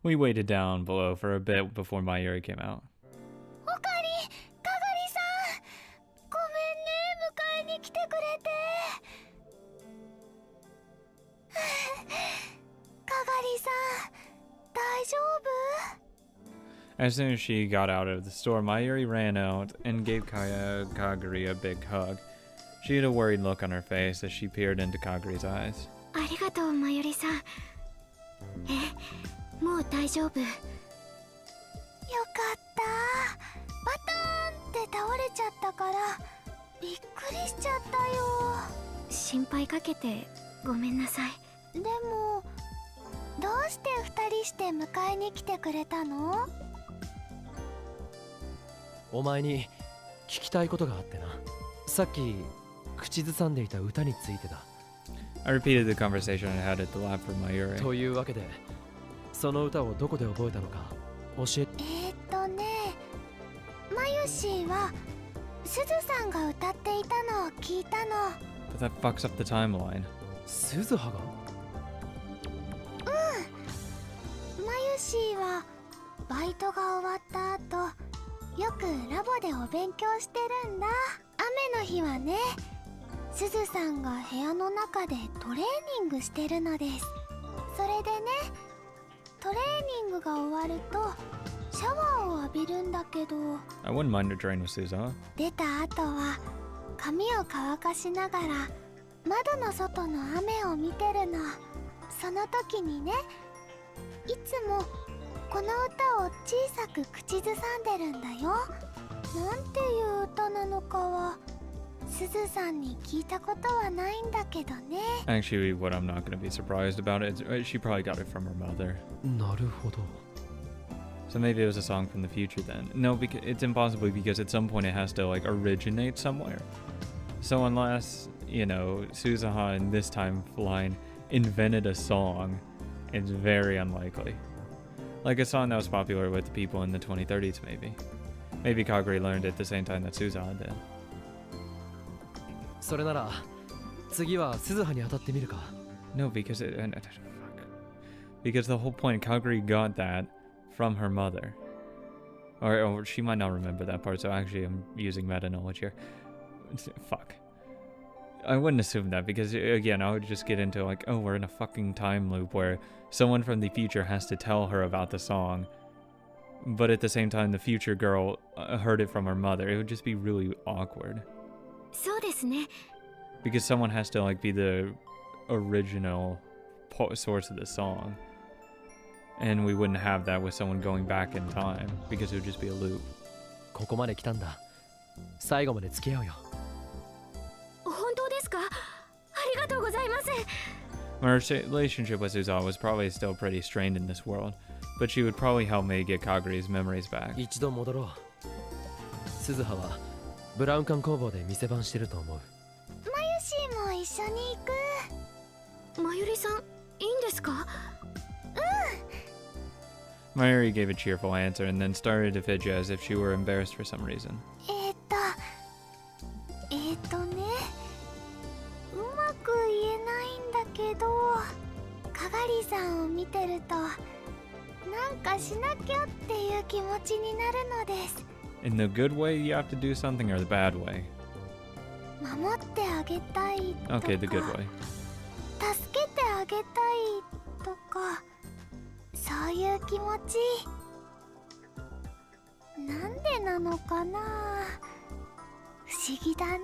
We waited down below for a bit before Mayuri came out. おかり、かがりさん、ごめんね、迎えに来てくれて。かがりさん、大丈夫？ As soon as she got out of the store, Mayuri ran out and gave Kagari a big hug. She had a worried look on her face as she peered into Kagari's eyes. ありがとう、まゆりさん。もう大丈夫。よかった。バターンって倒れちゃったからびっくりしちゃったよ。心配かけてごめんなさい。でもどうして2人して迎えに来てくれたの？お前に聞きたいことがあってな。さっき口ずさんでいた歌についてだ。I repeated the conversation I had at the lab for Mayuri. というわけで、その歌をどこで覚えたのか教えて。まゆしーはすずさんが歌っていたのを聞いたの。But that fucks up the timeline. すずはが？まゆしーはバイトが終わった後、よくラボでお勉強してるんだ。雨の日はね、すずさんが部屋の中でトレーニングしてるのです。それでね、トレーニングが終わるとシャワーを浴びるんだけど、 I wouldn't mind a drain with Suza. 出た後は髪を乾かしながら窓の外の雨を見てるの。その時にね、いつもこの歌を小さく口ずさんでるんだよ。なんていう歌なのかはすずさんに聞いたことはないんだけどね。 Actually, what I'm not going to be surprised about is she probably got it from her mother. なるほど。 So maybe it was a song from the future then. No, because it's impossible because at some point it has to like originate somewhere. So unless, you know, Suzaha in this timeline invented a song, it's very unlikely. Like a song that was popular with the people in the 2030s maybe. Maybe Kagari learned it at the same time that Suzaha did. それなら次はすずはに当たってみるか。 No, because because the whole point, Kagari got that from her mother. Or she might not remember that part, so actually I'm using meta knowledge here. Fuck. I wouldn't assume that, because again, I would just get into like, oh, we're in a fucking time loop where someone from the future has to tell her about the song, but at the same time the future girl heard it from her mother. It would just be really awkward. そうですね。 Because someone has to like be the original source of the song. And we wouldn't have that with someone going back in time, because it would just be a loop. ここまで来たんだ。最後まで付き合うよ。本当ですか？ありがとうございます。 My relationship with Suzawa was probably still pretty strained in this world, but she would probably help me get Kagari's memories back. 一度戻ろう。すずははブラウン管工房で店番してると思う。まゆしーも一緒に行く。まゆりさん、いいんですか？ Mayuri gave a cheerful answer and then started to fidget as if she were embarrassed for some reason. ね、うまく言えないんだけど、かがりさんを見てるとなんかしなきゃっていう気持ちになるのです。 In the good way, you have to do something, or the bad way? 守ってあげたいとか、 Okay, the good way. 助けてあげたいとか、そういう気持ち。なんでなのかな、不思議だね。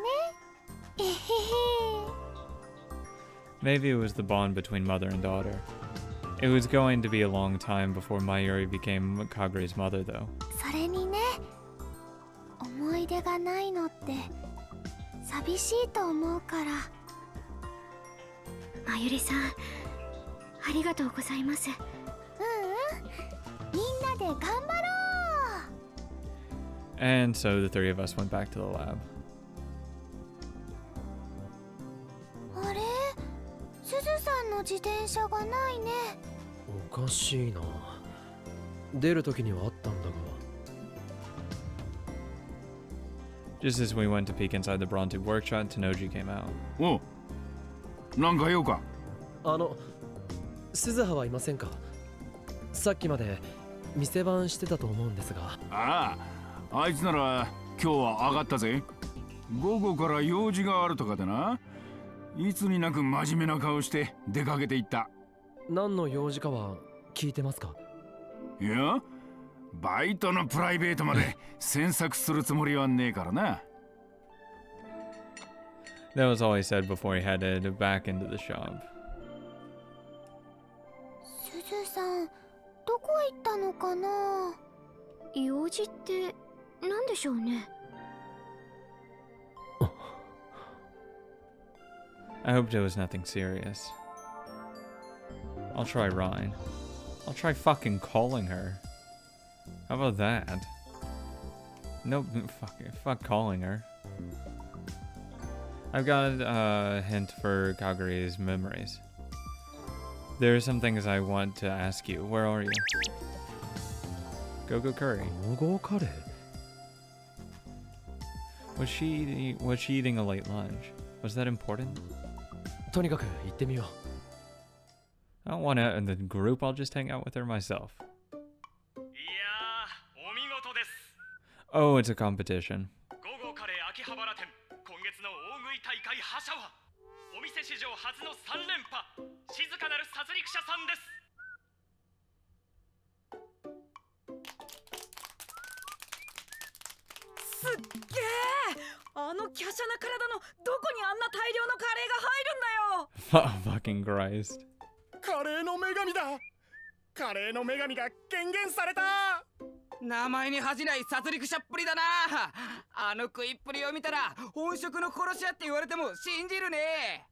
えへへ。 Maybe it was the bond between mother and daughter. It was going to be a long time before Mayuri became Kagari's mother, though. それにね、思い出がないのって寂しいと思うから。まゆりさん、ありがとうございます。みんなで頑張ろう。 And so the three of us went back to the lab. あれ、すずさんの自転車がないね。おかしいな。出る時にはあったんだが。 Just as we went to peek inside the Bronte workshop, Tanoji came out. おう、なんか用か？すずははいませんか？さっきまで店番してたと思うんですが。ああ、あいつなら今日は上がったぜ。午後から用事があるとかでな。いつになく真面目な顔して出かけていった。何の用事かは聞いてますか？いや、バイトのプライベートまで詮索するつもりはねえからな。That was all he said before he headed back into the shop. すずさん、どこ行ったのかな？用事って何でしょうね。I hoped it was nothing serious. I'll try Ryan. I'll try fucking calling her. How about that? Nope, fuck calling her. I've got a hint for Kaguri's memories. There are some things I want to ask you. Where are you? Go Curry. Go Curry? Was she eating a late lunch? Was that important? とにかく行ってみよう。 I don't want to in the group. I'll just hang out with her myself. Oh, it's a competition. Fucking Christ. カレーの女神だ。カレーの女神が権限された。名前に恥じない殺戮者っぷりだな。あの食いっぷりを見たら本職の殺し屋って言われても信じるね。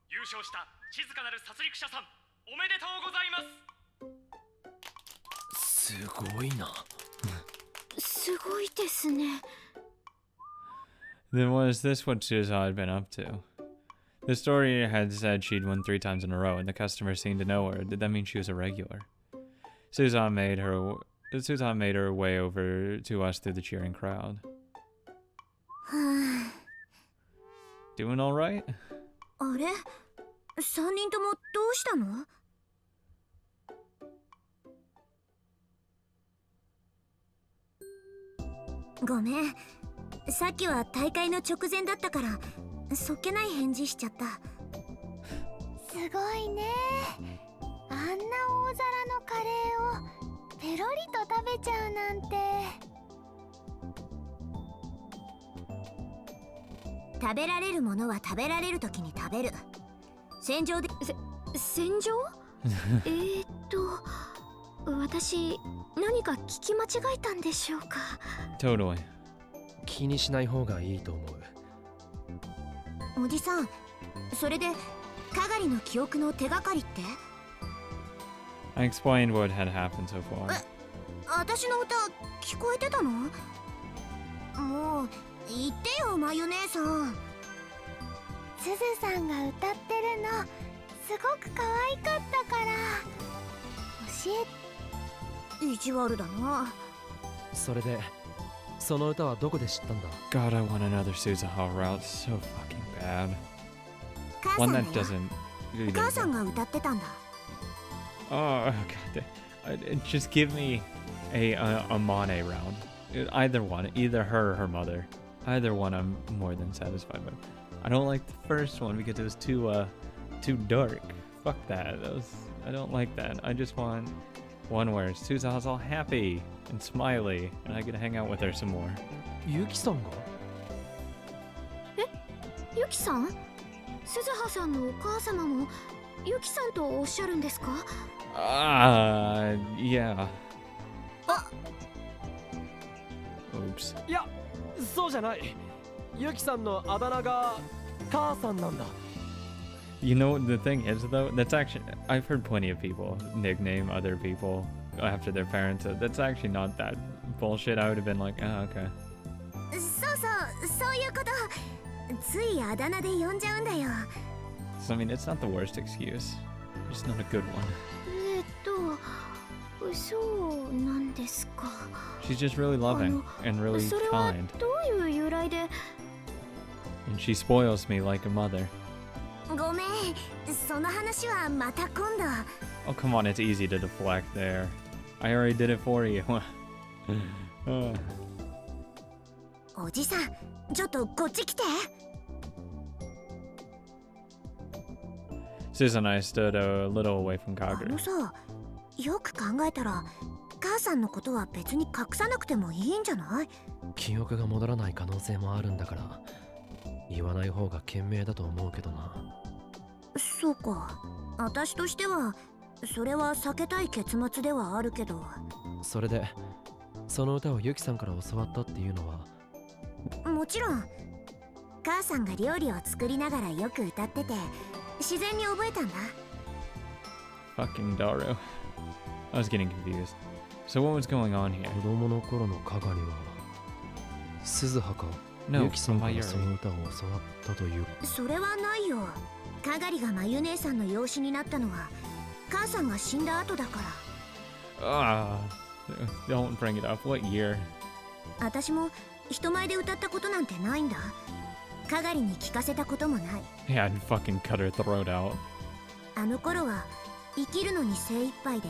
優勝した静かなる殺戮者さん、おめでとうございます。すごいな。すごいですね。Then was this what Suza had been up to? The story had said she'd won 3 times in a row, and the customers seemed to know her. Did that mean she was a regular? Suza made her way over to us through the cheering crowd. Doing all right? あれ、3人ともどうしたの？ごめん、さっきは大会の直前だったからそっけない返事しちゃった。すごいね。あんな大皿のカレーをペロリと食べちゃうなんて。食べられるものは食べられる時に食べる。戦場で戦場？私何か聞き間違えたんでしょうか。 Totally. 気にしない方がいいと思う。おじさん、それでかがりの記憶の手がかりって？ I explained what had happened so far. 私の歌聞こえてたの？もう言ってよ、まゆ姉さん。すずさんが歌ってるのすごく可愛かったから教え。意地悪だな。それでその歌はどこで知ったんだ？ God, I want another Suzaha route so fucking bad. One that doesn't. お母さんが歌ってたんだ。 Oh God! Just give me a Mane round. Either one, either her or her mother. Either one, I'm more than satisfied with. I don't like the first one because it was too dark. Fuck that. I don't like that. I just want one where Suzaha's all happy and smiley, and I get to hang out with her some more. ユキさんが？ユキさん？鈴葉さんのお母様もユキさんとおっしゃるんですか？ Yeah. Oops. いや、そうじゃない。ユキさんのあだ名が母さんなんだ。 You know the thing is though, that's actually I've heard plenty of people nickname other people after their parents. That's actually not that bullshit. I would have been like, oh, okay. そういうこと。ついあだ名で呼んじゃうんだよ。 So I mean, it's not the worst excuse. Just not a good one. そうなんですか。 She's just really loving and really それは kind, どういう由来で？ and she spoils me like a mother. ごめん、その話はまた今度。 Oh, come on, it's easy to deflect there. I already did it for you. おじさん、ちょっとこっち来て。 Susan and I stood a little away from あ Kagura. のさ、よく考えたら母さんのことは別に隠さなくてもいいんじゃない？記憶が戻らない可能性もあるんだから言わない方が賢明だと思うけどな。そうか、私としてはそれは避けたい結末ではあるけど。それでその歌をユキさんから教わったっていうのは？もちろん母さんが料理を作りながらよく歌ってて自然に覚えたんだ。 Fucking Daru. I was getting confused. So what was going on here? 子供の頃のカガリは鈴葉か No, ユキさんか from ら Mayuri. その歌を教わったという。それはないよ。かがりがまゆ姉さんの養子になったのは母さんが死んだ後だから。Don't bring it up. What year? 私も人前で歌ったことなんてないんだ。かがりに聞かせたこともない。 Yeah, I'd fucking cut her throat out. あの頃は生きるのに精一杯で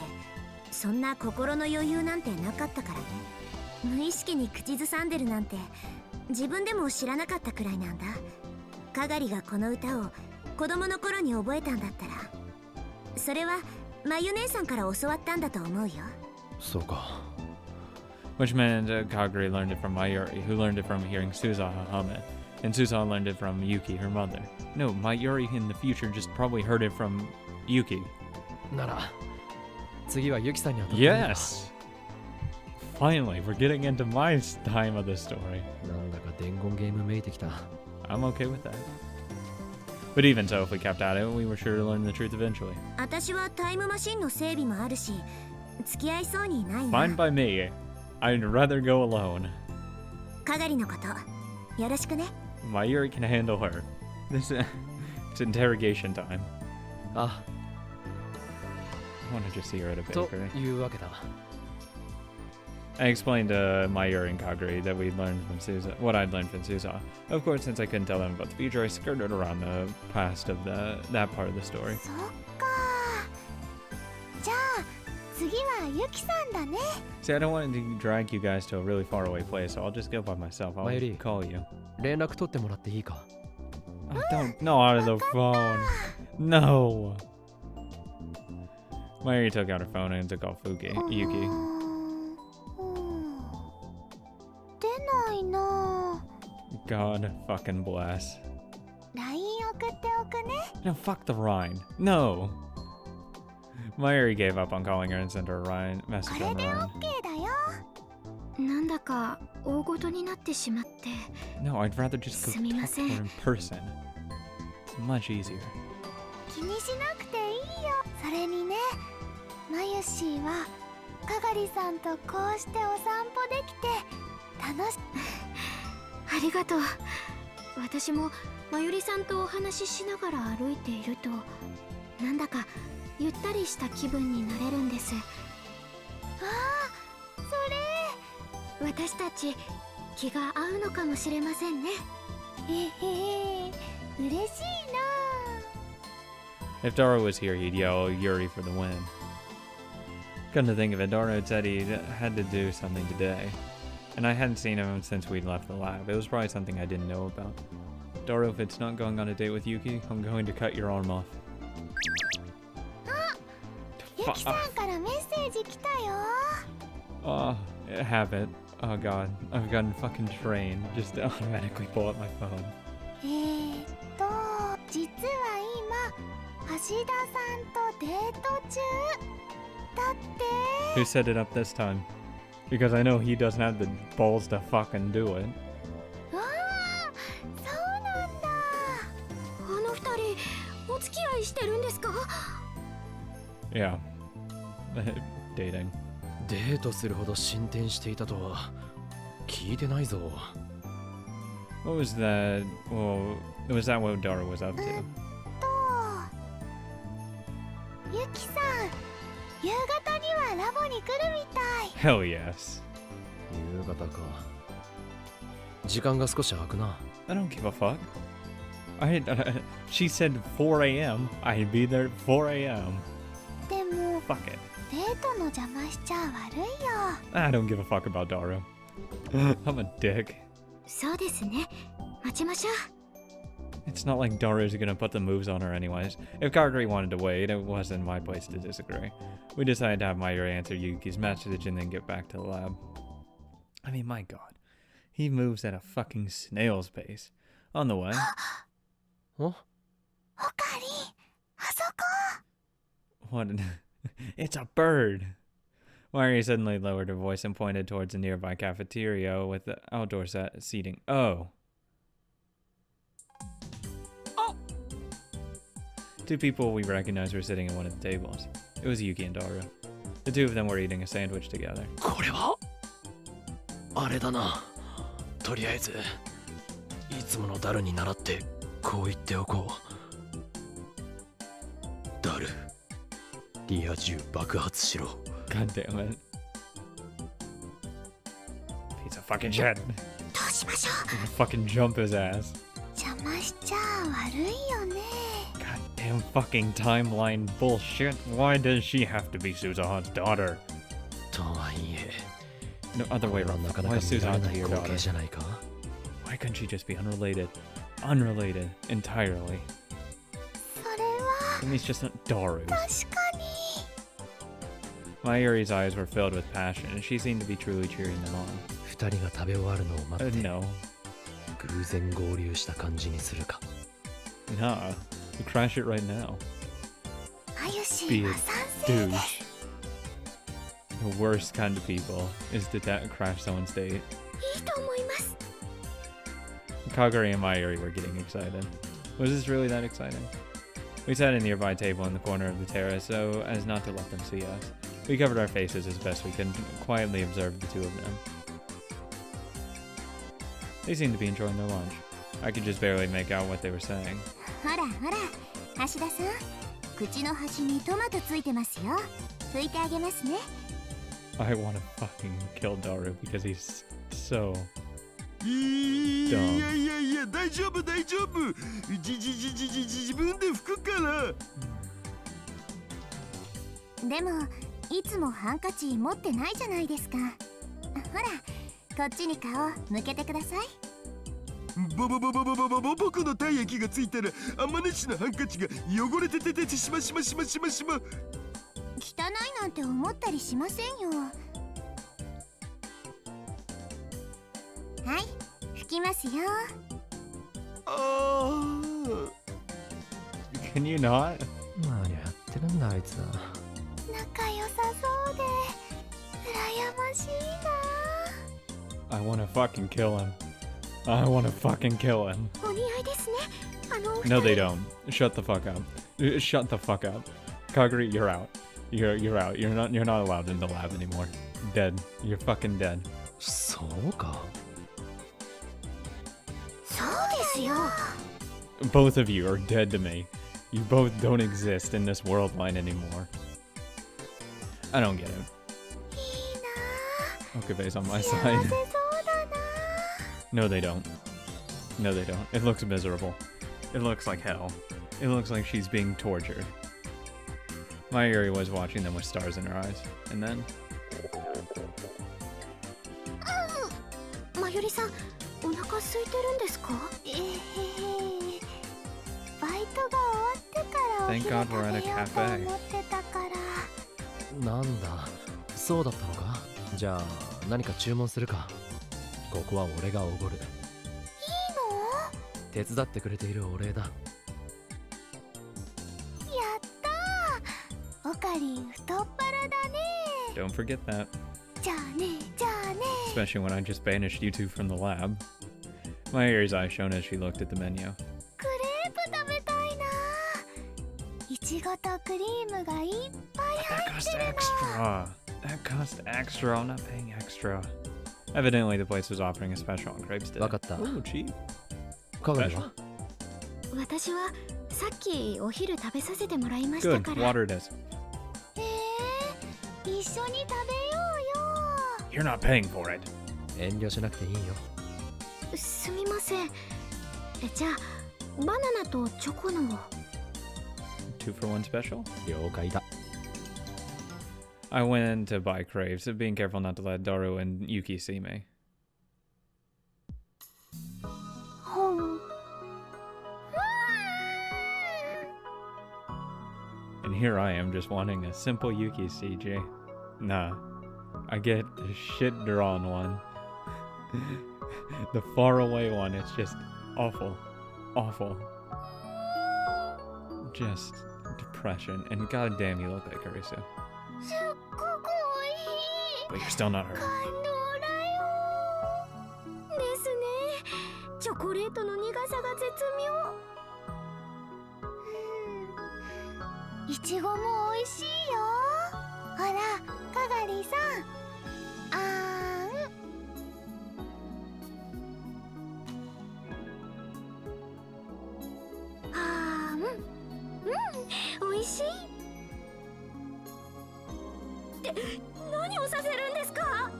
そんな心の余裕なんてなかったからね。無意識に口ずさんでるなんて自分でも知らなかったくらいなんだ。かがりがこの歌を子供の頃に覚えたんだったらそれはまゆ姉さんから教わったんだと思うよ。そうか。 Which meant Kagura learned it from Mayuri, who learned it from hearing Suzaha hum it. And Suzaha learned it from Yuki, her mother. No, Mayuri in the future just probably heard it from Yuki. なら次はユキさんに当たってみるか。 Yes! Finally, we're getting into my time of the story. なんだか伝言ゲームめいてきた。 I'm okay with that. But even so, if we kept at it, we were sure to learn the truth eventually. 私はタイムマシンの整備もあるし付き合いそうにないな。 Fine by me. I'd rather go alone. かがりのことよろしくね。 Mayuri can handle her. This it's interrogation time. あ、 I want to just see her at a と bakery. いうわけだ。 I explained to Mayuri and Kaguri that we'd learned from Suza, what I'd learned from Suza. Of course, since I couldn't tell them about the future, I skirted around the past of that part of the story. そっか。じゃあ次はゆきさんだね。 See, I don't want to drag you guys to a really far away place, so I'll just go by myself. I'll Mayuri. call you. 連絡取ってもらっていいか？ Oh, don't, no, out of the phone. No. Mayuri took out her phone and took off Yuki. 出ないな。 God fucking bless. LINE 送っておくね。 No, fuck the Rhine. No. Mayuri gave up on calling her and sent her a Rhine こ message れ on で the Rhine. OK だよ。なんだか大ごとになってしまって。 No, I'd rather just go talk to すみません。 her in person. It's much easier. 気にしなくていいよ。それにね、まゆしーはかがりさんとこうしてお散歩できて楽しありがとう。私もまゆりさんとお話ししながら歩いているとなんだかゆったりした気分になれるんです。ああ、それ私たち気が合うのかもしれませんね。へへへ、嬉しいな。 If Dara was here, he'd yell Yuri for the win. Come to think of it, Dara had said he had to do something today. And I hadn't seen him since we'd left the lab. It was probably something I didn't know about. Dara, if it's not going on a date with Yuki, I'm going to cut your arm off. ゆきさんからメッセージ来たよ。 Oh, have it. Oh god, I've gotten fucking trained just to automatically pull up my phone. 実は今橋田さんとデート中だって。 Who set it up this time? Because I know he doesn't have the balls to fucking do it. わあ、そうなんだ。あの二人お付き合いしてるんですか？ Yeah. Dating. デートするほど進展していたとは聞いてないぞ。 What was that? Well, was that what Dara was up to? ゆきさん、夕方にはラボに来るみたい。 Hell yes. 夕方か。時間が少し空くな。 I don't give a fuck. She said 4 a.m. I'd be there at 4 a.m. でも Fuck it. デートの邪魔しちゃ悪いよ。 I don't give a fuck about Daru. I'm a dick. そうですね。待ちましょう。 It's not like Daru's gonna put the moves on her anyways. If Kaguri wanted to wait, it wasn't my place to disagree. We decided to have Mayuri answer Yuki's message and then get back to the lab. I mean, my god. He moves at a fucking snail's pace. On the way. おおかり、あそこ。 What an... It's a bird! Mayuri suddenly lowered her voice and pointed towards a nearby cafeteria with the outdoor seating. Oh. Two people we recognized were sitting at one of the tables. It was Yuki and Daru. The two of them were eating a sandwich together. これはあれだな。とりあえずいつものダルに倣ってこう言っておこう。ダル、リア充爆発しろ。 God damn it. Piece of fucking shit. どうしましょう。 Fucking jump his ass. 邪魔しちゃ悪いよね。 God damn fucking timeline bullshit. Why does she have to be Suzuha's daughter? とはいえ、 No other way これは around. なかな Why か is 見られ Suzuha な to い your 光 daughter? 景じゃないか。 Why couldn't she just be unrelated? Unrelated entirely. それは And he's just not Daru's. 確かに。 Mayuri's eyes were filled with passion, and she seemed to be truly cheering them on. 二人が食べ終わるのを待って、 No. 偶然合流した感じにするか。 Nah. You crash it right now. あゆし Be は a 賛成で douche. The worst kind of people is to crash someone's date. いいと思います。 Kaguri and Mayuri were getting excited. Was this really that exciting? We sat at a nearby table in the corner of the terrace so as not to let them see us. We covered our faces as best we could and quietly observed the two of them. They seemed to be enjoying their lunch. I could just barely make out what they were saying. ほらほら、橋田さん、口の端にトマトついてますよ。拭いてあげますね。 I want to fucking kill Daru because he's so い dumb. やいやいや、大丈夫大丈夫。自分で拭くから。でも、いつもハンカチ持ってないじゃないですか。ほら、こっちに顔向けてください。僕の体液がついたら、あまねしのハンカチが汚れててしま。汚いなんて思ったりしませんよ。はい、拭きますよ。Can you not? 何やってるんだあいつは。仲良さそうで羨ましいな。 I want to fucking kill him. I want to fucking kill him. お似合いですね。あのお二人。 No, they don't. Shut the fuck up. Shut the fuck up. Kaguri, you're out. You're out. You're not allowed in the lab anymore. Dead. You're fucking dead. そうか。そうですよ。 Both of you are dead to me. You both don't exist in this world line anymore. I don't get it. いいな。 Okabe's on my 幸 side. せそうだな。 No, they don't. No, they don't. It looks miserable. It looks like hell. It looks like she's being tortured. Mayuri was watching them with stars in her eyes. And then... まゆりさん、お腹空いてるんですか？バイトが終わってからお Thank 昼 God 食べ we're よ at う a と cafe. 思ってたから。なんだ、そうだったのか。じゃあ何か注文するか。ここは俺がおごる。いいの？手伝ってくれているお礼だ。やったー。おかりん太っ腹だね。 Don't forget that. じゃあね、じゃあね。 Especially when I just banished you two from the lab. Mayuri's eyes shone as she looked at the menu. クレープ食べたいな。いちごとクリームがいっぱい That 入 cost ってるの。 extra. That cost extra. I'm not paying extra. Evidently, the place was offering a special on crepes today. わかった。 Ooh, cheap. かがりは？私はさっきお昼食べさせてもらいました Good. から。 Water this. 一緒に食べようよ。 You're not paying for it. 遠慮しなくていいよ。すみません。じゃあバナナとチョコのを。 2 for 1 special? 了解だ。 I went to buy crepes, being careful not to let Daru and Yuki see me. ほん。 And here I am just wanting a simple Yuki CJ. Nah, I get the shit drawn one. The far away one, it's just awful. Awful. Just depression. And goddamn, you look like Arisu. すっごくおいしい。 But you're still not her. 感動だよ。ですね。チョコレートの苦さが絶妙。いちごも美味しいよ。ほら、かがりさん。あーん。あーん。美味しい。って何をさせるんですか？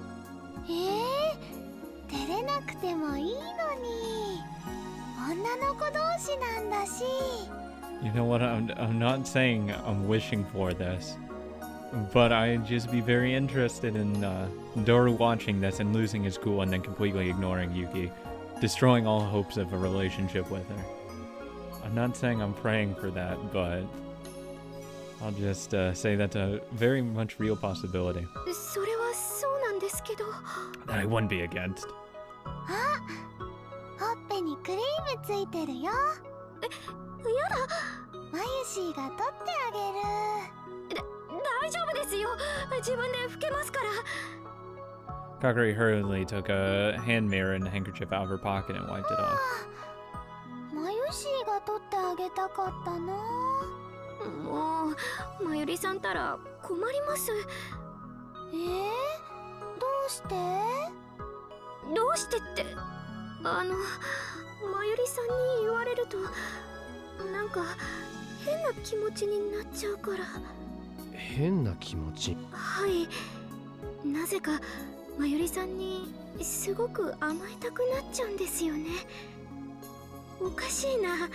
照れなくてもいいのに。女の子同士なんだし。 You know what? I'm not saying I'm wishing for this, but I'd just be very interested in Doru watching this and losing his cool and then completely ignoring Yuki, destroying all hopes of a relationship with her. I'm not saying I'm praying for that, but I'll just say that's a very much real possibility それはそうなんですけど。 that I wouldn't be against. あ、ほっぺにクリームついてるよ。やだ。マユシーが取ってあげる。大丈夫ですよ。自分で拭けますから。 Kakari hurriedly took a hand mirror and a handkerchief out of her pocket and wiped it off. マユシーが取ってあげたかったな。もう、まゆりさんたら困ります。どうして？どうしてって、まゆりさんに言われるとなんか変な気持ちになっちゃうから。変な気持ち。はい、なぜかまゆりさんにすごく甘えたくなっちゃうんですよね。おかしいな。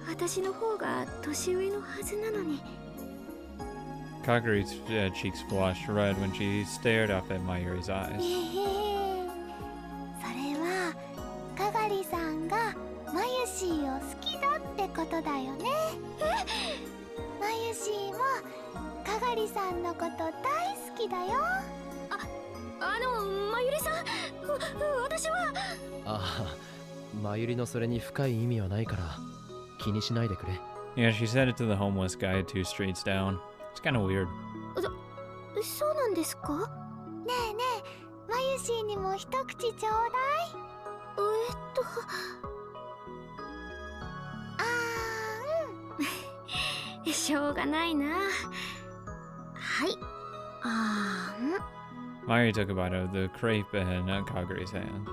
私の方が年上のはずなのに。 Kakari's cheeks flushed red when she stared up at Mayuri's eyes. それはかがりさんがまゆしーを好きだってことだよね。まゆしーもかがりさんのこと大好きだよ。まゆりさん、私は。ああ、まゆりのそれに深い意味はないから気にしないでくれ。 Yeah, she said it to the homeless guy 2 streets down. It's kind of weird. そうなんですか？ねえねえ、まゆしーにも一口ちょうだい。しょうがないな。はい。Mayuri took a bite of the crepe in Kaguri's hand.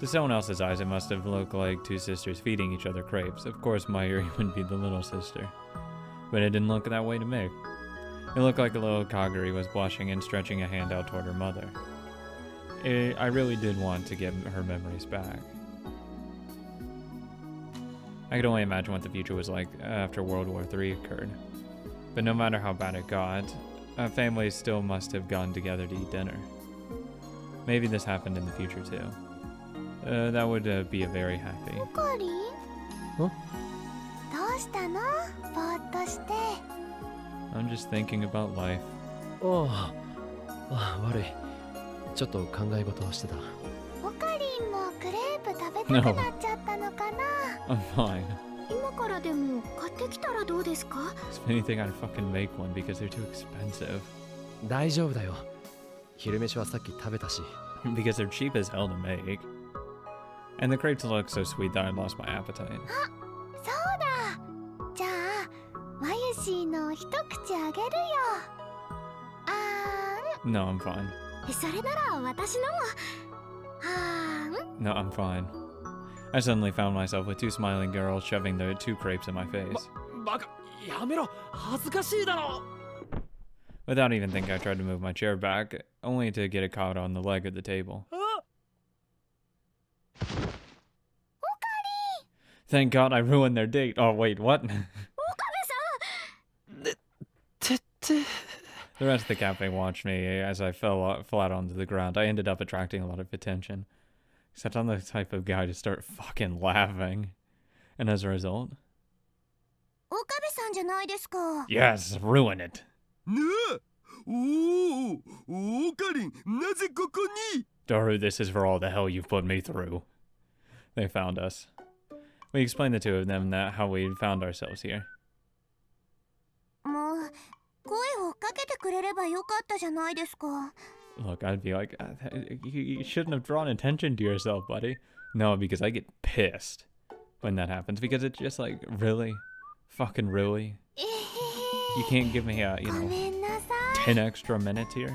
To someone else's eyes, it must have looked like 2 sisters feeding each other crepes. Of course, Mayuri would be the little sister. But it didn't look that way to me. It looked like a little Kaguri was blushing and stretching a hand out toward her mother. I really did want to get her memories back. I could only imagine what the future was like after World War III occurred. But no matter how bad it got, families still must have gotten together to eat dinner. Maybe this happened in the future too. That would be a very happy. おかりん？ん？どうしたの？ぼーっとして。 I'm just thinking about life. ああ、悪い。ちょっと考え事をしてた。おかりんもクレープ食べたくなっちゃったのかな？ I'm fine. 今からでも買ってきたらどうですか？ If anything, I'd fucking make one because they're too expensive. 大丈夫だよ。昼飯はさっき食べたし。Because they're cheap as hell to make. And the crepes look so sweet that I lost my appetite. そうだ。じゃあ、まゆしーの一口あげるよ。No, I'm fine. それなら私のも。No, I'm fine. I suddenly found myself with 2 smiling girls shoving their 2 crepes in my face. バカ、やめろ。恥ずかしいだろ。 Without even thinking, I tried to move my chair back, only to get it caught on the leg of the table. Thank God I ruined their date. Oh, wait, what? The rest of the cafe watched me as I fell flat onto the ground. I ended up attracting a lot of attention. Except I'm the type of guy to start fucking laughing. And as a result... 岡部さんじゃないですか。 Yes, ruin it. なあ、おお、オカリン、なぜここに? Daru, this is for all the hell you've put me through. They found us. We explained the two of them how we found ourselves here. もう声をかけてくれればよかったじゃないですか。 Look, I'd be like, you shouldn't have drawn attention to yourself, buddy. No, because I get pissed when that happens. Because it's just like, really? Fucking really? You can't give me a, ごめんなさい。 10 extra minutes here?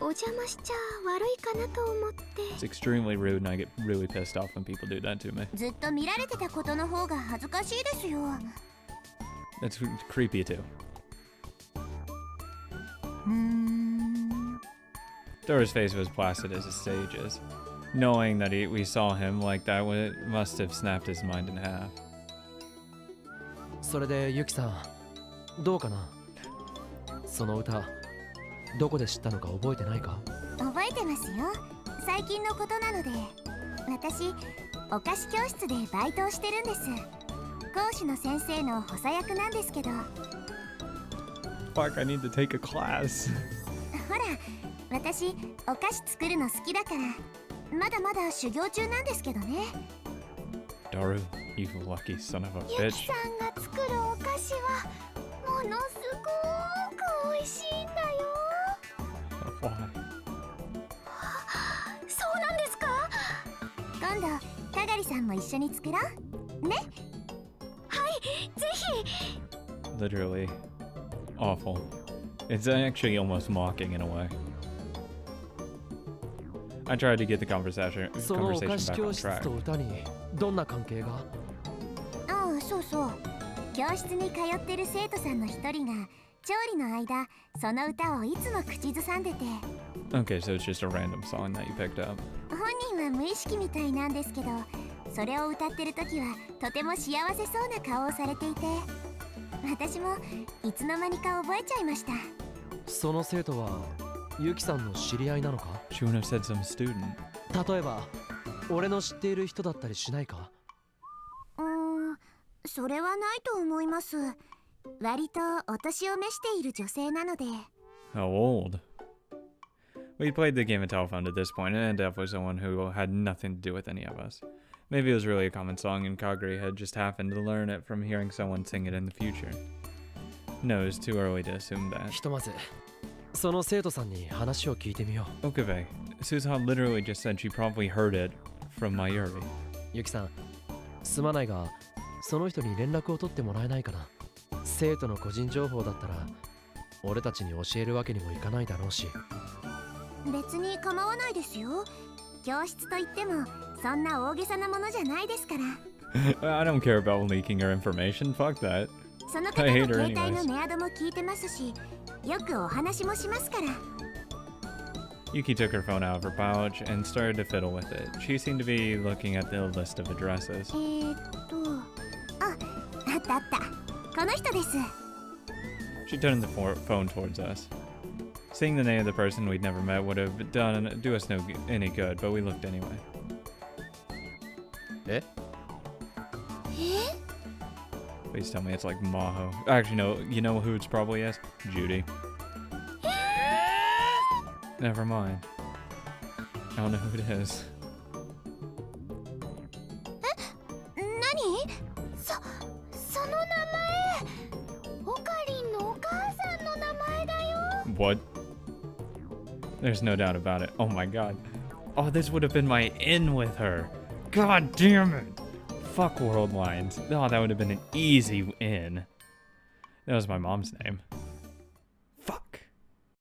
お邪魔しちゃ悪いかなと思って。 It's extremely rude and I get really pissed off when people do that to me. ずっと見られてたことの方が恥ずかしいですよ。 That's creepy too. Dora's face was placid as a stage's. Knowing that we saw him like that must have snapped his mind in half. それでユキさん、どうかな? その歌、どこで知ったのか覚えてないか? 覚えてますよ。最近のことなので。私、お菓子教室でバイトをしてるんです。講師の先生の補佐役なんですけど。 Fuck, I need to take a class. ほら、私、お菓子作るの好きだから、まだまだ修行中なんですけどね。 Daru, you lucky son of a ゆ bitch. きさんが作るお菓子は、ものすごく美味しいんだよ。 Why? そうなんですか？今度、かがりさんも一緒に作ろうね。はい、ぜひ。 Literally awful. It's actually almost mocking in a way. I tried to get the conversation そのお back 菓 on 子教室 track. と歌にどんな関係が? ああ、そうそう。教室に通ってる生徒さんの一人が調理の間、その歌をいつも口ずさんでて。 Okay, so it's just a random song that you picked up. 本人は無意識みたいなんですけど、それを歌ってる時はとても幸せそうな顔をされていて、私もいつの間にか覚えちゃいました。その生徒はユキさんの知り合いなのか? She wouldn't have said some student. 例えば、俺の知っている人だったりしないか? それはないと思います。割とお年を召している女性なので。 How old? We played the game of telephone to this point and ended up with someone who had nothing to do with any of us. Maybe it was really a common song and Kaguri had just happened to learn it from hearing someone sing it in the future. No, it's too early to assume that. ひとまず、その生徒さんに話を聞いてみよう。 Okabe, Suzuha literally just said she probably heard it from Mayuri. ユキさん、すまないが、その人に連絡を取ってもらえないかな。生徒の個人情報だったら、俺たちに教えるわけにもいかないだろうし。別に構わないですよ。教室といってもそんな大げさなものじゃないですから。I don't care about leaking her information. Fuck that. その方の携帯のメアドも聞いてますし、よくお話もしますから。 Yuki took her phone out of her pouch and started to fiddle with it. She seemed to be looking at the list of addresses. あったあった。この人です。 She turned the phone towards us. Seeing the name of the person we'd never met would have do us any good, but we looked anyway. え? Please tell me it's like Maho. Actually, no. You know who it's probably is? Judy. Never mind. I don't know who it is. 何？その名前、オカリンのお母さんの名前だよ。 What? There's no doubt about it. Oh my god. Oh, this would have been my in with her. God damn it. Fuck world lines. Oh, that would have been an easy in. That was my mom's name.